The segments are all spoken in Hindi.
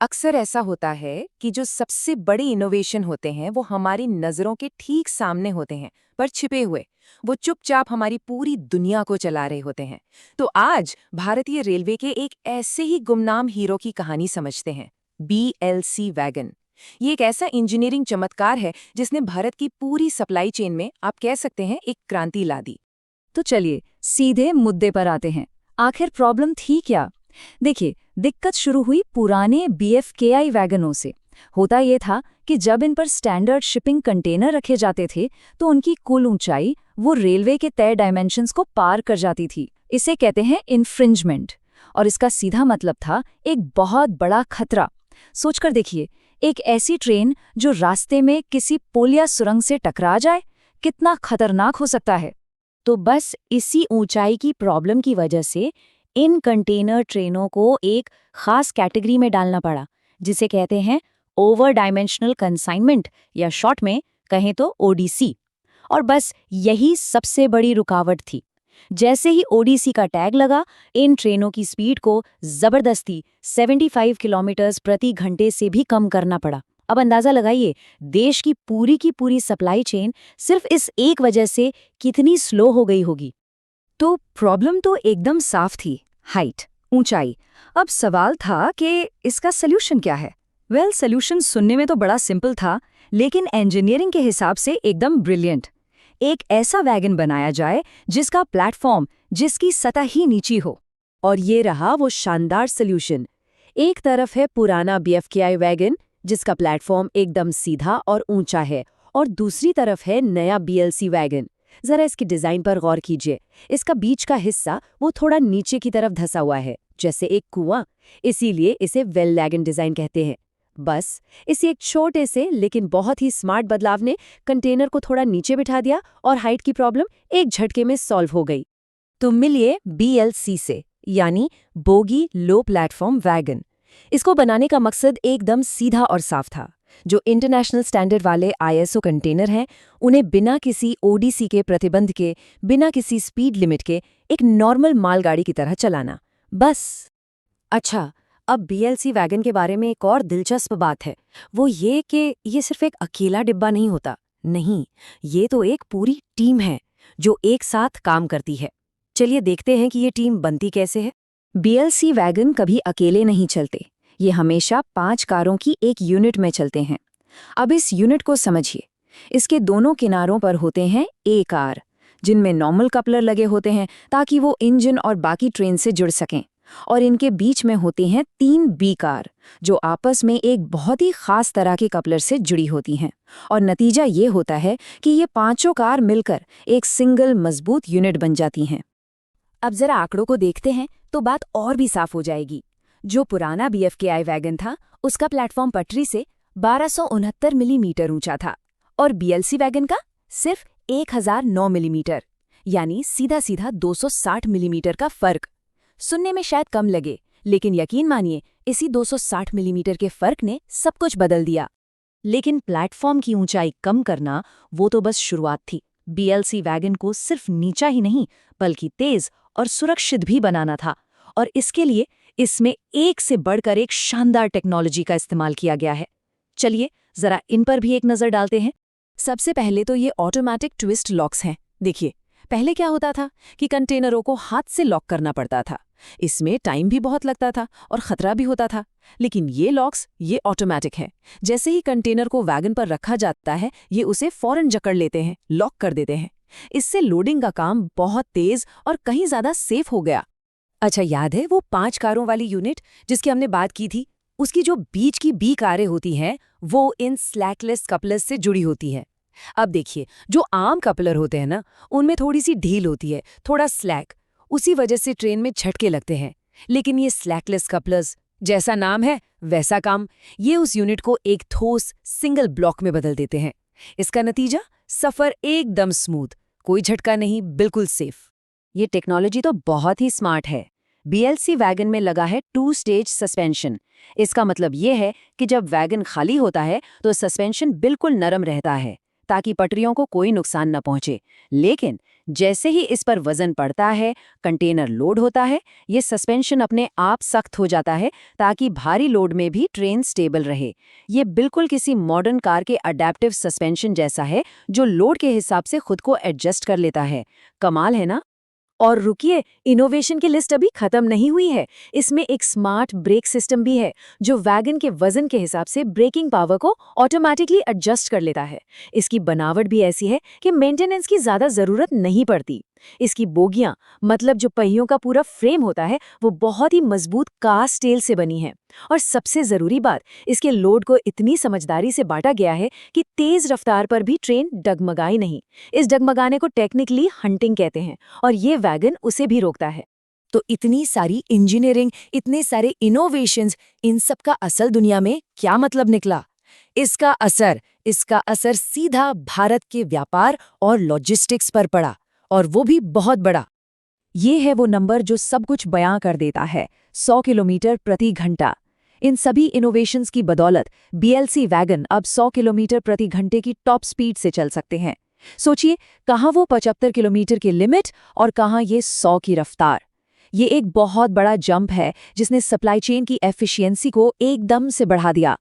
अक्सर ऐसा होता है कि जो सबसे बड़े इनोवेशन होते हैं वो हमारी नज़रों के ठीक सामने होते हैं, पर छिपे हुए। वो चुपचाप हमारी पूरी दुनिया को चला रहे होते हैं। तो आज भारतीय रेलवे के एक ऐसे ही गुमनाम हीरो की कहानी समझते हैं, BLC वैगन। ये एक ऐसा इंजीनियरिंग चमत्कार है जिसने भारत की पूरी सप्लाई चेन में, आप कह सकते हैं, एक क्रांति ला दी। तो चलिए सीधे मुद्दे पर आते हैं। आखिर प्रॉब्लम थी क्या? देखिए, दिक्कत शुरू हुई पुराने BFKI वैगनों से। होता ये था कि जब इन पर स्टैंडर्ड शिपिंग कंटेनर रखे जाते थे तो उनकी कुल ऊंचाई वो रेलवे के तय डायमेंशंस को पार कर जाती थी। इसे कहते हैं इन्फ्रिंजमेंट। और इसका सीधा मतलब था एक बहुत बड़ा खतरा। सोचकर देखिए, एक ऐसी ट्रेन जो रास्ते में किसी पुल या सुरंग से टकरा जाए, कितना खतरनाक हो सकता है। तो बस इसी ऊंचाई की प्रॉब्लम की वजह से इन कंटेनर ट्रेनों को एक खास कैटेगरी में डालना पड़ा, जिसे कहते हैं ओवर डायमेंशनल कंसाइनमेंट, या शॉर्ट में कहें तो ODC। और बस यही सबसे बड़ी रुकावट थी। जैसे ही ODC का टैग लगा, इन ट्रेनों की स्पीड को जबरदस्ती 75 किलोमीटर प्रति घंटे से भी कम करना पड़ा। अब अंदाजा लगाइए, देश की पूरी सप्लाई चेन सिर्फ इस एक वजह से कितनी स्लो हो गई होगी। तो प्रॉब्लम तो एकदम साफ थी, हाइट, ऊंचाई। अब सवाल था कि इसका सल्यूशन क्या है? सल्यूशन सुनने में तो बड़ा सिंपल था, लेकिन इंजीनियरिंग के हिसाब से एकदम ब्रिलियंट। एक ऐसा वैगन बनाया जाए जिसका प्लेटफॉर्म, जिसकी सतह ही नीची हो। और ये रहा वो शानदार सल्यूशन। एक तरफ है पुराना BFKI वैगन, जिसका प्लेटफॉर्म एकदम सीधा और ऊंचा है, और दूसरी तरफ है नया BLC वैगन। जरा इसकी डिजाइन पर गौर कीजिए। इसका बीच का हिस्सा वो थोड़ा नीचे की तरफ धंसा हुआ है, जैसे एक कुआं। इसीलिए इसे वेल लैगन डिजाइन कहते हैं। बस इसी एक छोटे से लेकिन बहुत ही स्मार्ट बदलाव ने कंटेनर को थोड़ा नीचे बिठा दिया और हाइट की प्रॉब्लम एक झटके में सॉल्व हो गई। तो मिलिए BLC से, यानी बोगी लो प्लेटफॉर्म वैगन। इसको बनाने का मकसद एकदम सीधा और साफ था। जो इंटरनेशनल स्टैंडर्ड वाले ISO कंटेनर हैं, उन्हें बिना किसी ODC के प्रतिबंध के, बिना किसी स्पीड लिमिट के एक नॉर्मल मालगाड़ी की तरह चलाना, बस। अच्छा, अब BLC वैगन के बारे में एक और दिलचस्प बात है, वो ये कि ये सिर्फ एक अकेला डिब्बा नहीं होता। नहीं, ये तो एक पूरी टीम है जो एक साथ काम करती है। चलिए देखते हैं कि ये टीम बनती कैसे है। BLC वैगन कभी अकेले नहीं चलते। ये हमेशा 5 कारों की एक यूनिट में चलते हैं। अब इस यूनिट को समझिए। इसके दोनों किनारों पर होते हैं A कार, जिनमें नॉर्मल कपलर लगे होते हैं ताकि वो इंजन और बाकी ट्रेन से जुड़ सकें। और इनके बीच में होती हैं 3 B कार, जो आपस में एक बहुत ही खास तरह के कपलर से जुड़ी होती हैं। और नतीजा ये होता है कि ये पांचों कार मिलकर एक सिंगल मजबूत यूनिट बन जाती हैं। अब जरा आंकड़ों को देखते हैं तो बात और भी साफ हो जाएगी। जो पुराना BFKI वैगन था, उसका प्लेटफॉर्म पटरी से 1269 मिलीमीटर ऊंचा था, और BLC वैगन का सिर्फ 1009 मिलीमीटर, यानी सीधा सीधा 260 मिलीमीटर का फर्क। सुनने में शायद कम लगे, लेकिन यकीन मानिए, इसी 260 मिलीमीटर के फर्क ने सब कुछ बदल दिया। लेकिन प्लेटफॉर्म की ऊंचाई कम करना, वो तो बस शुरुआत थी। BLC वैगन को सिर्फ नीचा ही नहीं, बल्कि तेज और सुरक्षित भी बनाना था। और इसके लिए इसमें एक से बढ़कर एक शानदार टेक्नोलॉजी का इस्तेमाल किया गया है। चलिए जरा इन पर भी एक नजर डालते हैं। सबसे पहले तो ये ऑटोमेटिक ट्विस्ट लॉक्स हैं। देखिए, पहले क्या होता था कि कंटेनरों को हाथ से लॉक करना पड़ता था। इसमें टाइम भी बहुत लगता था और खतरा भी होता था। लेकिन ये लॉक्स, ये ऑटोमेटिक है। जैसे ही कंटेनर को वैगन पर रखा जाता है, ये उसे फौरन जकड़ लेते हैं, लॉक कर देते हैं। इससे लोडिंग का काम बहुत तेज और कहीं ज्यादा सेफ हो गया। अच्छा, याद है वो 5 कारों वाली यूनिट जिसकी हमने बात की थी? उसकी जो बीच की B कारें होती हैं, वो इन स्लैकलेस कपलर्स से जुड़ी होती हैं। अब देखिए, जो आम कपलर होते हैं ना, उनमें थोड़ी सी ढील होती है, थोड़ा स्लैक। उसी वजह से ट्रेन में झटके लगते हैं। लेकिन ये स्लैकलेस कपलर्स, जैसा नाम है वैसा काम, ये उस यूनिट को एक ठोस सिंगल ब्लॉक में बदल देते हैं। इसका नतीजा, सफर एकदम स्मूथ, कोई झटका नहीं, बिल्कुल सेफ। ये टेक्नोलॉजी तो बहुत ही स्मार्ट है। BLC वैगन में लगा है 2 स्टेज सस्पेंशन। इसका मतलब ये है कि जब वैगन खाली होता है तो सस्पेंशन बिल्कुल नरम रहता है, ताकि पटरियों को कोई नुकसान न पहुंचे। लेकिन जैसे ही इस पर वजन पड़ता है, कंटेनर लोड होता है, ये सस्पेंशन अपने आप सख्त हो जाता है ताकि भारी लोड में भी ट्रेन स्टेबल रहे। ये बिल्कुल किसी मॉडर्न कार के अडैप्टिव सस्पेंशन जैसा है, जो लोड के हिसाब से खुद को एडजस्ट कर लेता है। कमाल है ना? और रुकिए, इनोवेशन की लिस्ट अभी खत्म नहीं हुई है। इसमें एक स्मार्ट ब्रेक सिस्टम भी है, जो वैगन के वजन के हिसाब से ब्रेकिंग पावर को ऑटोमेटिकली एडजस्ट कर लेता है। इसकी बनावट भी ऐसी है कि मेंटेनेंस की ज्यादा जरूरत नहीं पड़ती। इसकी बोगियां, मतलब जो पहियों का पूरा फ्रेम होता है, वो बहुत ही मजबूत कास्ट स्टील से बनी है। और सबसे जरूरी बात, इसके लोड को इतनी समझदारी से बांटा गया है कि तेज रफ्तार पर भी ट्रेन डगमगाई नहीं। इस डगमगाने को टेक्निकली हंटिंग कहते हैं, और ये वैगन उसे भी रोकता है। तो इतनी सारी इंजीनियरिंग, इतने सारे इनोवेशंस, इन सब का असल दुनिया में क्या मतलब निकला? इसका असर सीधा भारत के व्यापार और लॉजिस्टिक्स पर पड़ा, और वो भी बहुत बड़ा। ये है वो नंबर जो सब कुछ बयां कर देता है, 100 किलोमीटर प्रति घंटा। इन सभी इनोवेशंस की बदौलत बीएलसी वैगन अब 100 किलोमीटर प्रति घंटे की टॉप स्पीड से चल सकते हैं। सोचिए, कहाँ वो 75 किलोमीटर की लिमिट और कहाँ ये 100 की रफ्तार। ये एक बहुत बड़ा जंप है जिसने सप्लाई चेन की एफिशिएंसी को एकदम से बढ़ा दिया।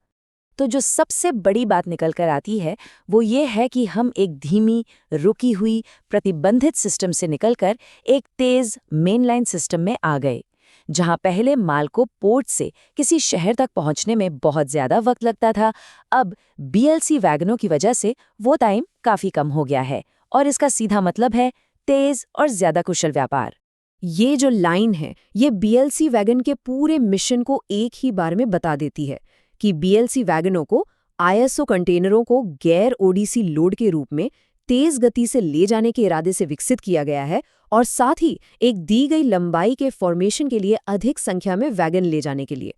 तो जो सबसे बड़ी बात निकल कर आती है, वो ये है कि हम एक धीमी, रुकी हुई, प्रतिबंधित सिस्टम से निकलकर एक तेज मेनलाइन सिस्टम में आ गए, जहां पहले माल को पोर्ट से किसी शहर तक पहुंचने में बहुत ज्यादा वक्त लगता था। अब बीएलसी वैगनों की वजह से वो टाइम काफी कम हो गया है, और इसका सीधा मतलब है तेज और ज्यादा कुशल व्यापार। ये जो लाइन है, ये बीएलसी वैगन के पूरे मिशन को एक ही बार में बता देती है कि बीएलसी वैगनों को आईएसओ कंटेनरों को गैर ओडीसी लोड के रूप में तेज गति से ले जाने के इरादे से विकसित किया गया है, और साथ ही एक दी गई लंबाई के फॉर्मेशन के लिए अधिक संख्या में वैगन ले जाने के लिए।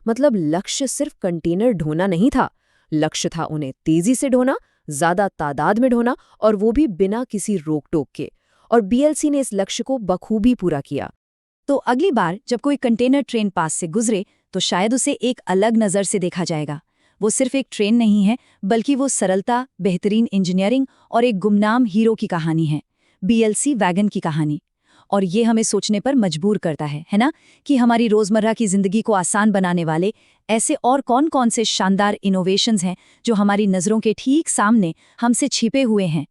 मतलब लक्ष्य सिर्फ कंटेनर ढोना नहीं था, लक्ष्य था उन्हें तेजी से ढोना, ज्यादा तादाद में ढोना, और वो भी बिना किसी रोक टोक के। और बीएलसी ने इस लक्ष्य को बखूबी पूरा किया। तो अगली बार जब कोई कंटेनर ट्रेन पास से गुजरे तो शायद उसे एक अलग नज़र से देखा जाएगा। वो सिर्फ एक ट्रेन नहीं है, बल्कि वो सरलता, बेहतरीन इंजीनियरिंग और एक गुमनाम हीरो की कहानी है, बीएलसी वैगन की कहानी। और ये हमें सोचने पर मजबूर करता है ना, कि हमारी रोज़मर्रा की ज़िंदगी को आसान बनाने वाले ऐसे और कौन-कौन से शानदार इनोवेशंस हैं जो हमारी नज़रों के ठीक सामने हमसे छिपे हुए हैं।